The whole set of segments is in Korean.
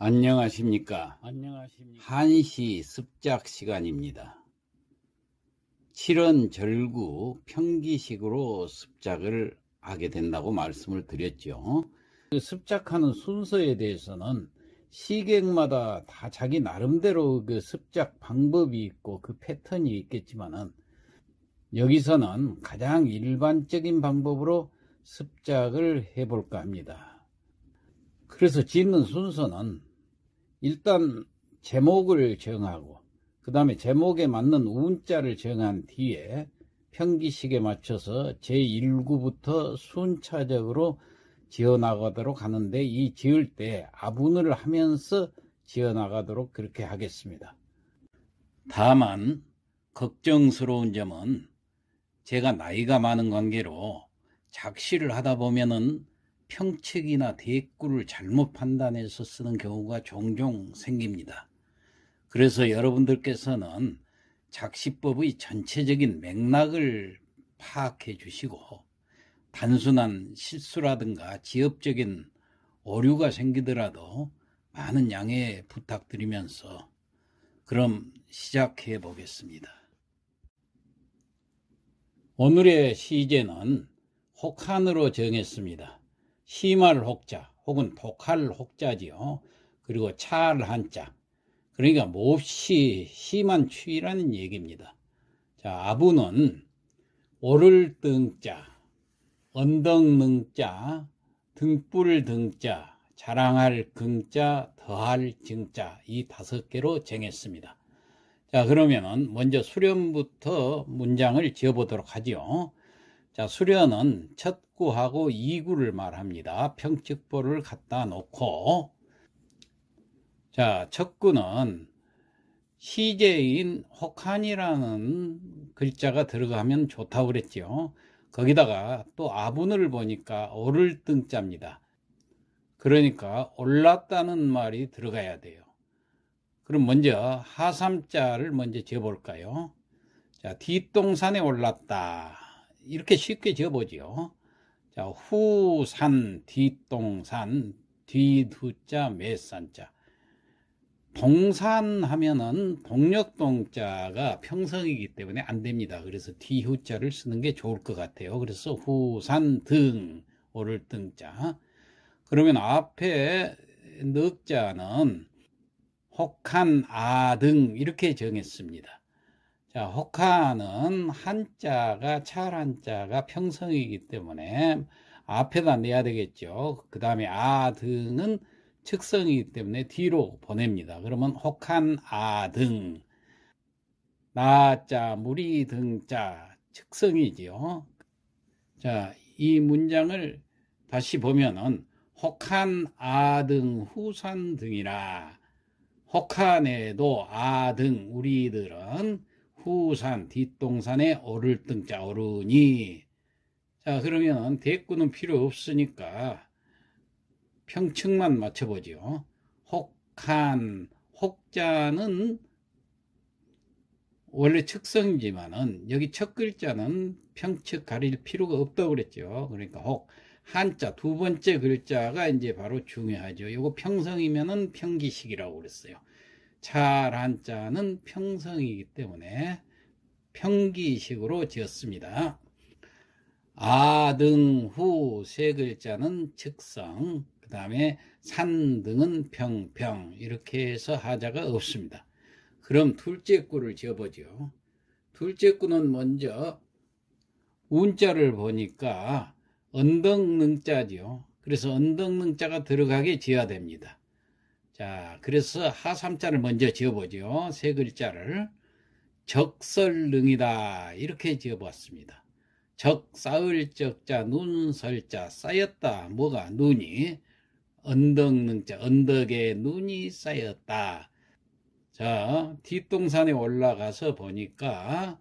안녕하십니까. 한시 습작 시간입니다. 7원 절구 평기식으로 습작을 하게 된다고 말씀을 드렸죠. 습작하는 순서에 대해서는 시객마다 다 자기 나름대로 그 습작 방법이 있고 그 패턴이 있겠지만은 여기서는 가장 일반적인 방법으로 습작을 해볼까 합니다. 그래서 짓는 순서는 일단 제목을 정하고 그 다음에 제목에 맞는 운자를 정한 뒤에 평기식에 맞춰서 제1구부터 순차적으로 지어나가도록 하는데, 이 지을 때 아분을 하면서 지어나가도록 그렇게 하겠습니다. 다만 걱정스러운 점은 제가 나이가 많은 관계로 작시를 하다 보면은 평측이나 대꾸를 잘못 판단해서 쓰는 경우가 종종 생깁니다. 그래서 여러분들께서는 작시법의 전체적인 맥락을 파악해 주시고 단순한 실수라든가 지엽적인 오류가 생기더라도 많은 양해 부탁드리면서 그럼 시작해 보겠습니다. 오늘의 시제는 혹한으로 정했습니다. 심할 혹자 혹은 독할 혹자지요. 그리고 차할 한자, 그러니까 몹시 심한 추위라는 얘기입니다. 자, 아부는 오를 등자, 언덕능자, 등불 등자, 자랑할 긍자, 더할 증자, 이 5개로 정했습니다. 자, 그러면은 먼저 수련부터 문장을 지어보도록 하죠. 자, 수련은 첫 구하고 2구를 말합니다. 평측보를 갖다 놓고, 자, 첫 구는 시제인 혹한이라는 글자가 들어가면 좋다고 그랬죠. 거기다가 또 아분을 보니까 오를 등자입니다. 그러니까 올랐다는 말이 들어가야 돼요. 그럼 먼저 하삼자를 먼저 지어볼까요? 자, 뒷동산에 올랐다, 이렇게 쉽게 지어보죠. 자, 후산, 뒷동산, 뒷후자, 매산자. 동산 하면은 동력동자가 평성이기 때문에 안 됩니다. 그래서 뒤후자를 쓰는 게 좋을 것 같아요. 그래서 후산 등, 오를 등자. 그러면 앞에 넉자는 혹한 아등 이렇게 정했습니다. 자, 혹한은 한자가 찰 한자가 평성이기 때문에 앞에다 내야 되겠죠. 그 다음에 아등은 측성이기 때문에 뒤로 보냅니다. 그러면 혹한 아등, 나자 무리 등자 측성이지요. 자, 이 문장을 다시 보면은 혹한 아등 후산 등이라, 혹한에도 아등 우리들은 후산 뒷동산에 오를 등자 오르니. 자, 그러면 대꾸는 필요 없으니까 평측만 맞춰보죠. 혹한, 혹자는 원래 측성이지만은 여기 첫 글자는 평측 가릴 필요가 없다고 그랬죠. 그러니까 혹, 한자 두 번째 글자가 이제 바로 중요하죠. 이거 평성이면은 평기식이라고 그랬어요. 찰 한자는 평성이기 때문에 평기식으로 지었습니다. 아등 후 세 글자는 측성, 그 다음에 산등은 평평, 이렇게 해서 하자가 없습니다. 그럼 둘째 구를 지어보죠. 둘째 구는 먼저 운자를 보니까 언덕능자죠. 그래서 언덕능자가 들어가게 지어야 됩니다. 자, 그래서 하삼자를 먼저 지어보죠. 세 글자를. 적설능이다, 이렇게 지어봤습니다. 적, 쌓을 적자, 눈, 설자, 쌓였다. 뭐가? 눈이. 언덕능자, 언덕에 눈이 쌓였다. 자, 뒷동산에 올라가서 보니까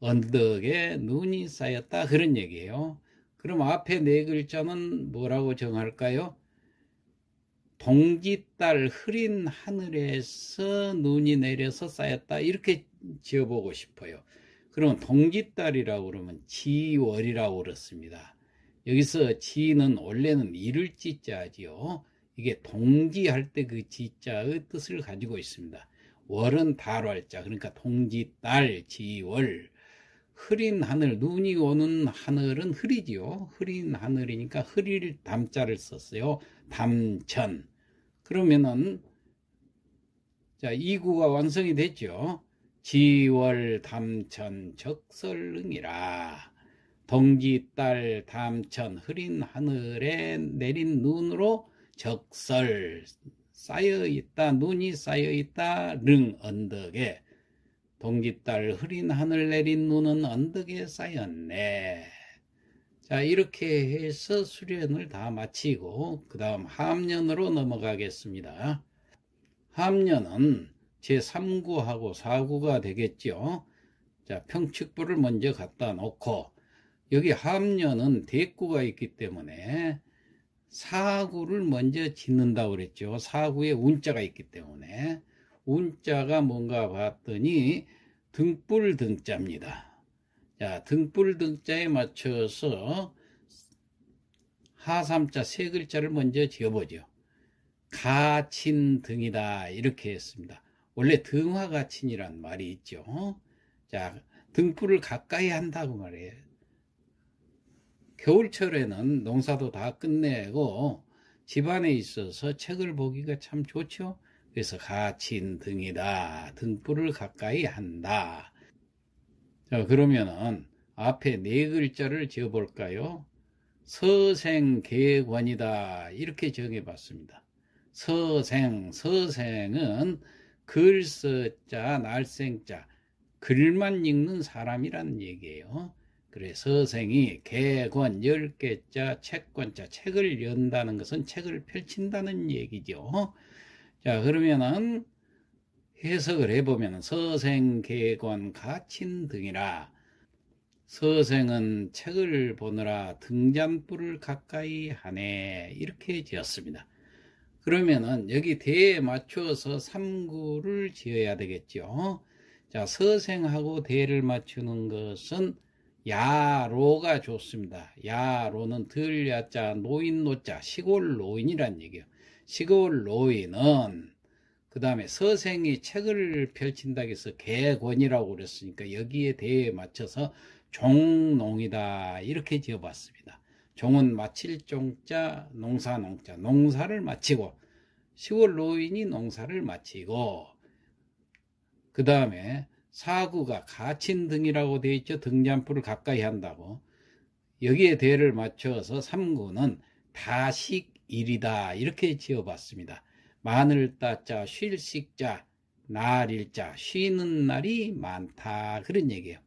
언덕에 눈이 쌓였다, 그런 얘기예요. 그럼 앞에 네 글자는 뭐라고 정할까요? 동짓달 흐린 하늘에서 눈이 내려서 쌓였다, 이렇게 지어보고 싶어요. 그러면 동짓달이라고 그러면 지월이라고 그렇습니다. 여기서 지는 원래는 이를 지자지요. 이게 동지할 때 그 지자의 뜻을 가지고 있습니다. 월은 달월자, 그러니까 동지달, 지월. 흐린 하늘, 눈이 오는 하늘은 흐리지요. 흐린 하늘이니까 흐릴 담자를 썼어요. 담천. 그러면은 자, 이구가 완성이 됐죠. 지월 담천 적설능이라. 동지달 담천 흐린 하늘에 내린 눈으로 적설 쌓여있다, 눈이 쌓여있다, 릉 언덕에. 동지달 흐린 하늘 내린 눈은 언덕에 쌓였네. 자, 이렇게 해서 수련을 다 마치고 그 다음 함년으로 넘어가겠습니다. 함년은 제3구하고 4구가 되겠죠. 자, 평측부를 먼저 갖다 놓고 여기 함년은 대구가 있기 때문에 4구를 먼저 짓는다고 그랬죠. 4구에 운자가 있기 때문에. 운자가 뭔가 봤더니 등불 등자입니다. 자, 등불 등자에 맞춰서 하삼자 세 글자를 먼저 지어보죠. 가친 등이다 이렇게 했습니다. 원래 등화가친이란 말이 있죠. 자, 등불을 가까이 한다고 말해요. 겨울철에는 농사도 다 끝내고 집안에 있어서 책을 보기가 참 좋죠. 그래서 가친 등이다. 등불을 가까이 한다. 자, 그러면은 앞에 네 글자를 지어 볼까요? 서생계권이다. 이렇게 정해 봤습니다. 서생은 글서자, 날생자, 글만 읽는 사람이라는 얘기예요. 그래, 서생이 계권, 10개자, 채권자, 책을 연다는 것은 책을 펼친다는 얘기죠. 자, 그러면은 해석을 해보면 서생, 계권, 가친 등이라. 서생은 책을 보느라 등잔불을 가까이 하네. 이렇게 지었습니다. 그러면은 여기 대에 맞춰서 3구를 지어야 되겠죠. 자, 서생하고 대를 맞추는 것은 야로가 좋습니다. 야로는 들야자, 노인노자, 시골 노인이란 얘기예요. 시골 노인은 그 다음에 서생이 책을 펼친다고 해서 계권이라고 그랬으니까 여기에 대에 맞춰서 종농이다 이렇게 지어봤습니다. 종은 마칠 종자, 농사 농자, 농사를 마치고 시골 노인이 농사를 마치고 그 다음에 사구가 가친 등이라고 되어 있죠. 등잔불을 가까이 한다고. 여기에 대를 맞춰서 3구는 다식일이다 이렇게 지어봤습니다. 마늘 따자, 쉴식자, 날일자, 쉬는 날이 많다 그런 얘기예요.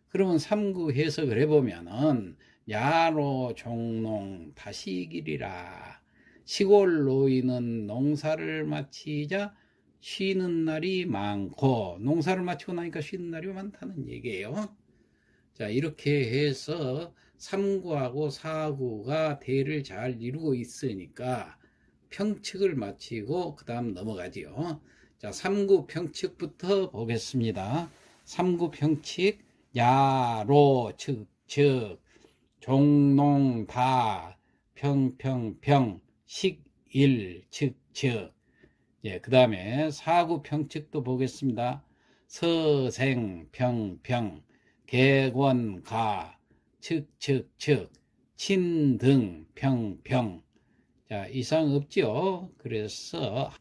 그러면 3구 해석을 해보면은 야로 종농 다식일이라. 시골 노인은 농사를 마치자 쉬는 날이 많고 농사를 마치고 나니까 쉬는 날이 많다는 얘기예요. 자, 이렇게 해서 3구하고 4구가 대를 잘 이루고 있으니까 평측을 마치고 그 다음 넘어가지요. 자, 3구 평측부터 보겠습니다. 3구 평측 야로 측측 종농 다 평평평 식일 측측. 예, 그 다음에 4구 평측도 보겠습니다. 서생 평평 계권 가 측측측 친등 평평. 자, 이상 없죠. 그래서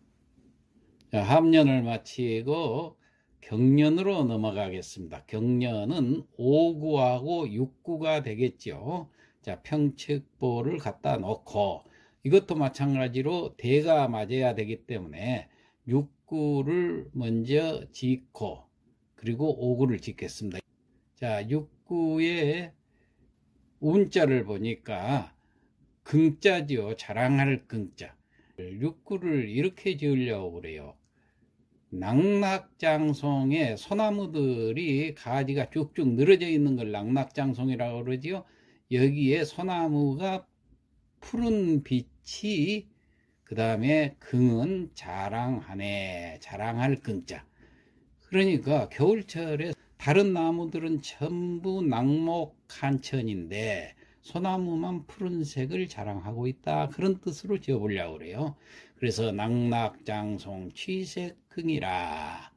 자, 함년을 마치고 경년으로 넘어가겠습니다. 경년은 5구하고 6구가 되겠죠. 자, 평측보를 갖다 놓고 이것도 마찬가지로 대가 맞아야 되기 때문에 6구를 먼저 짓고 그리고 5구를 짓겠습니다. 자, 6구의 운자를 보니까 긍자지요. 자랑할 긍자. 6구를 이렇게 지으려고 그래요. 낙낙장송에 소나무들이 가지가 쭉쭉 늘어져 있는 걸 낙낙장송이라고 그러지요. 여기에 소나무가 푸른 빛이 그 다음에 긍은 자랑하네. 자랑할 긍자. 그러니까 겨울철에 다른 나무들은 전부 낙목한천인데 소나무만 푸른색을 자랑하고 있다. 그런 뜻으로 지어보려고 그래요. 그래서 낙낙장송 취색흥이라.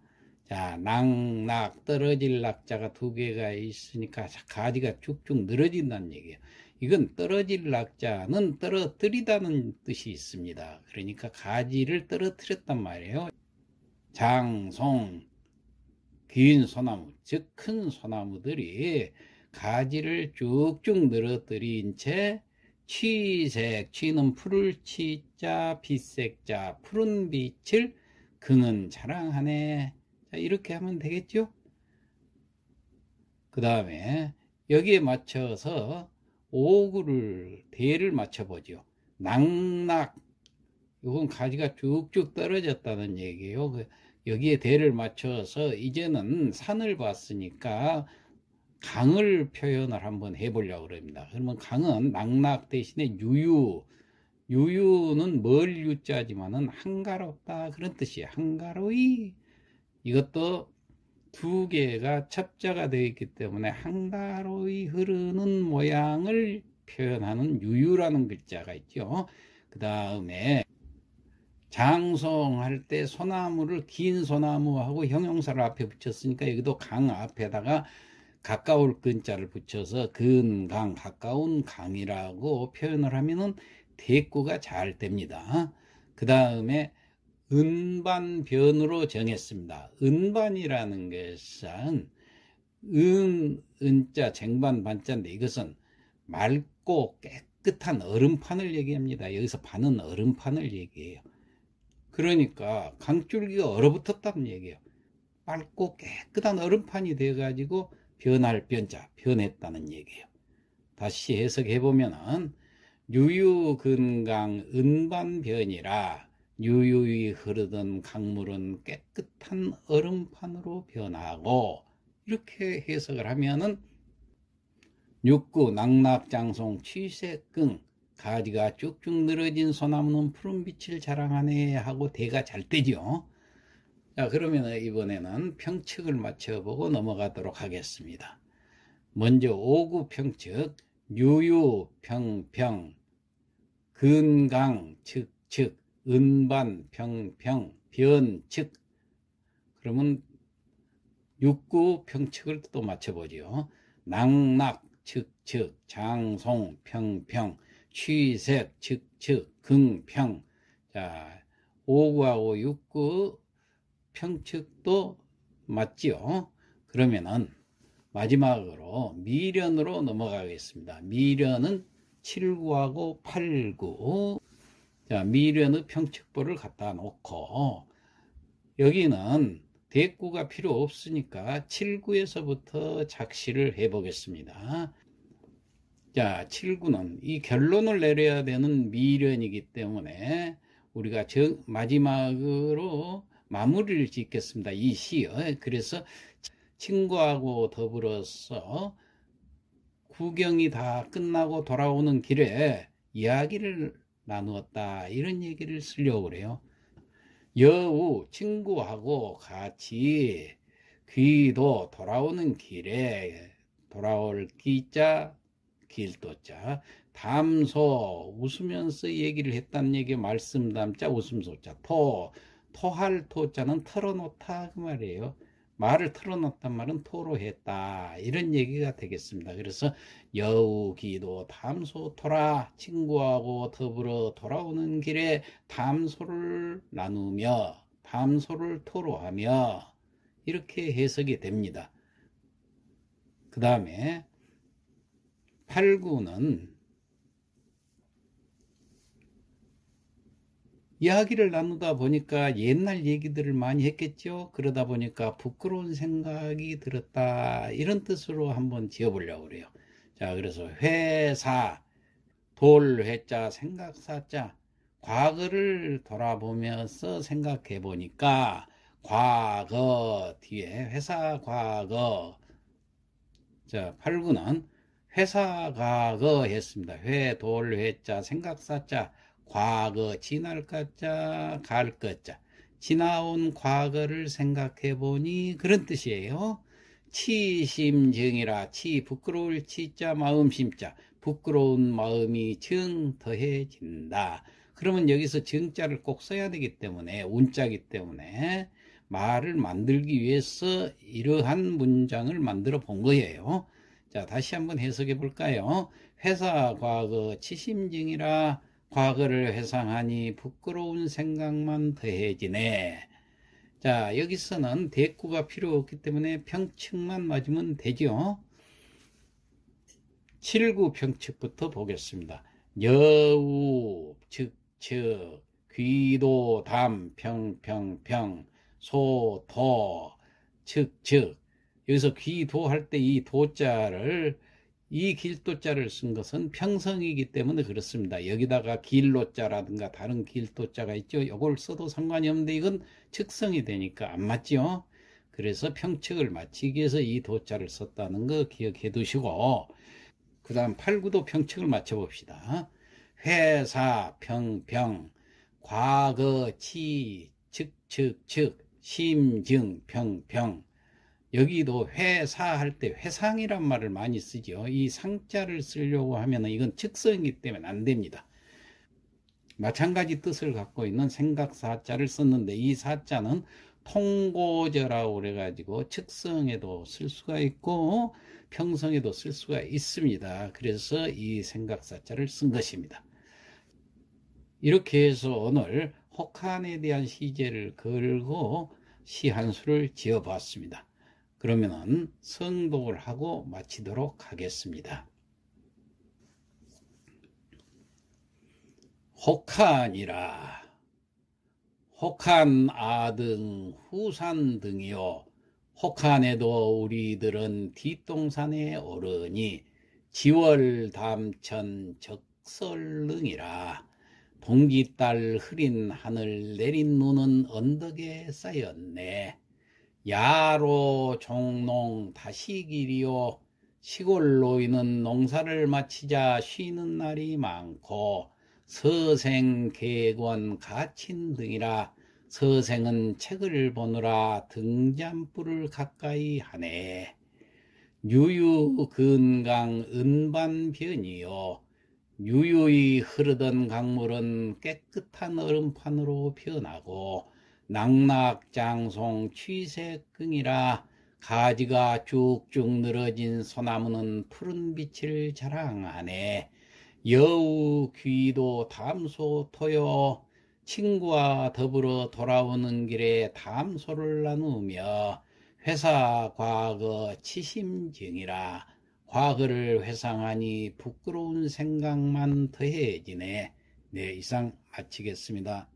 자, 낙낙 떨어질 낙자가 두 개가 있으니까 가지가 쭉쭉 늘어진다는 얘기예요. 이건 떨어질 낙자는 떨어뜨리다는 뜻이 있습니다. 그러니까 가지를 떨어뜨렸단 말이에요. 장송, 긴 소나무, 즉 큰 소나무들이 가지를 쭉쭉 늘어뜨린 채 취색, 취는 푸를 취자, 빛색자, 푸른 빛을 긍은 자랑하네. 자, 이렇게 하면 되겠죠? 그 다음에 여기에 맞춰서 오구를 대를 맞춰보죠. 낙낙, 이건 가지가 쭉쭉 떨어졌다는 얘기예요. 여기에 대를 맞춰서 이제는 산을 봤으니까 강을 표현을 한번 해보려고 합니다. 그러면 강은 낙낙 대신에 유유, 유유는 멀 유자지만은 한가롭다 그런 뜻이에요. 한가로이. 이것도 두 개가 첩자가 되어 있기 때문에 한가로이 흐르는 모양을 표현하는 유유라는 글자가 있죠. 그 다음에 장송할 때 소나무를 긴 소나무하고 형용사를 앞에 붙였으니까 여기도 강 앞에다가 가까울 근자를 붙여서 근강, 가까운 강이라고 표현을 하면은 대꾸가 잘 됩니다. 그 다음에 은반변으로 정했습니다. 은반이라는 것은 은자, 쟁반, 반자인데 이것은 맑고 깨끗한 얼음판을 얘기합니다. 여기서 반은 얼음판을 얘기해요. 그러니까 강줄기가 얼어붙었다는 얘기예요. 맑고 깨끗한 얼음판이 돼가지고 변할 변자, 변했다는 얘기예요. 다시 해석해보면은 유유근강 은반변이라 유유히 흐르던 강물은 깨끗한 얼음판으로 변하고, 이렇게 해석을 하면은 육구 낙낙장송 취색긍 가지가 쭉쭉 늘어진 소나무는 푸른빛을 자랑하네 하고 대가 잘 되죠. 자, 그러면 이번에는 평측을 맞춰보고 넘어가도록 하겠습니다. 먼저 오구 평측, 유유 평평, 근강 측측, 은반 평평, 변측. 그러면 육구 평측을 또 맞춰보죠. 낙낙 측측, 장송 평평, 취색 측측, 긍평. 자, 오구하고 육구 평측도 맞지요. 그러면은 마지막으로 미련으로 넘어가겠습니다. 미련은 7구하고 8구. 자, 미련의 평측보를 갖다 놓고 여기는 대꾸가 필요 없으니까 7구에서부터 작시를 해 보겠습니다. 자, 7구는 이 결론을 내려야 되는 미련이기 때문에 우리가 마지막으로 마무리를 짓겠습니다. 이 시요. 그래서 친구하고 더불어서 구경이 다 끝나고 돌아오는 길에 이야기를 나누었다. 이런 얘기를 쓰려고 그래요. 여우 친구하고 같이 귀도 돌아오는 길에, 돌아올 기자 길도자, 담소 웃으면서 얘기를 했다는 얘기, 말씀 담자 웃음소자, 토할 토자는 털어놓다 그 말이에요. 말을 털어놓단 말은 토로했다 이런 얘기가 되겠습니다. 그래서 여우기도 담소 토라, 친구하고 더불어 돌아오는 길에 담소를 나누며 담소를 토로하며 이렇게 해석이 됩니다. 그 다음에 8구는 이야기를 나누다 보니까 옛날 얘기들을 많이 했겠죠. 그러다 보니까 부끄러운 생각이 들었다 이런 뜻으로 한번 지어보려고 그래요. 자, 그래서 회사, 돌회자, 생각사자, 과거를 돌아보면서 생각해 보니까 과거 뒤에 회사 과거. 자, 8구는 회사 과거 했습니다. 회, 돌, 회자, 생각사자, 과거, 지날 것자, 갈 것자, 지나온 과거를 생각해 보니 그런 뜻이에요. 치심증이라 치 부끄러울 치자 마음 심자 부끄러운 마음이 정 더해진다. 그러면 여기서 정자를 꼭 써야 되기 때문에 운자기 때문에 말을 만들기 위해서 이러한 문장을 만들어 본 거예요. 자, 다시 한번 해석해 볼까요? 회사 과거 치심증이라 과거를 회상하니 부끄러운 생각만 더해지네. 자, 여기서는 대꾸가 필요 없기 때문에 평측만 맞으면 되죠. 7구 평측부터 보겠습니다. 여우, 즉, 귀도, 담, 평, 소, 도, 즉. 여기서 귀도 할 때 이 도자를, 이 길도자를 쓴 것은 평성이기 때문에 그렇습니다. 여기다가 길로자라든가 다른 길도자가 있죠. 이걸 써도 상관이 없는데 이건 측성이 되니까 안 맞죠. 그래서 평측을 맞추기 위해서 이 도자를 썼다는 거 기억해 두시고, 그 다음 8, 9도 평측을 맞춰봅시다. 회사, 평, 과거, 치, 즉, 심증, 평. 여기도 회사할 때 회상이란 말을 많이 쓰죠. 이 상자를 쓰려고 하면 이건 측성이기 때문에 안 됩니다. 마찬가지 뜻을 갖고 있는 생각사자를 썼는데 이 사자는 통고저라고 그래가지고 측성에도 쓸 수가 있고 평성에도 쓸 수가 있습니다. 그래서 이 생각사자를 쓴 것입니다. 이렇게 해서 오늘 혹한에 대한 시제를 걸고 시 한 수를 지어봤습니다. 그러면은 성독을 하고 마치도록 하겠습니다. 혹한이라 혹한 아등 후산 등이요 혹한에도 우리들은 뒷동산에 오르니 지월 담천 적설릉이라 동기딸 흐린 하늘 내린 눈은 언덕에 쌓였네. 야로 종농 다시기리요 시골 노인은 농사를 마치자 쉬는 날이 많고 서생 객원 가친 등이라 서생은 책을 보느라 등잔불을 가까이 하네. 유유 근강 은반변이요 유유히 흐르던 강물은 깨끗한 얼음판으로 변하고 낙낙장송 취색긍이라 가지가 쭉쭉 늘어진 소나무는 푸른 빛을 자랑하네. 여우 귀도 담소 토요 친구와 더불어 돌아오는 길에 담소를 나누며 회사 과거 치심증이라 과거를 회상하니 부끄러운 생각만 더해지네. 네, 이상 마치겠습니다.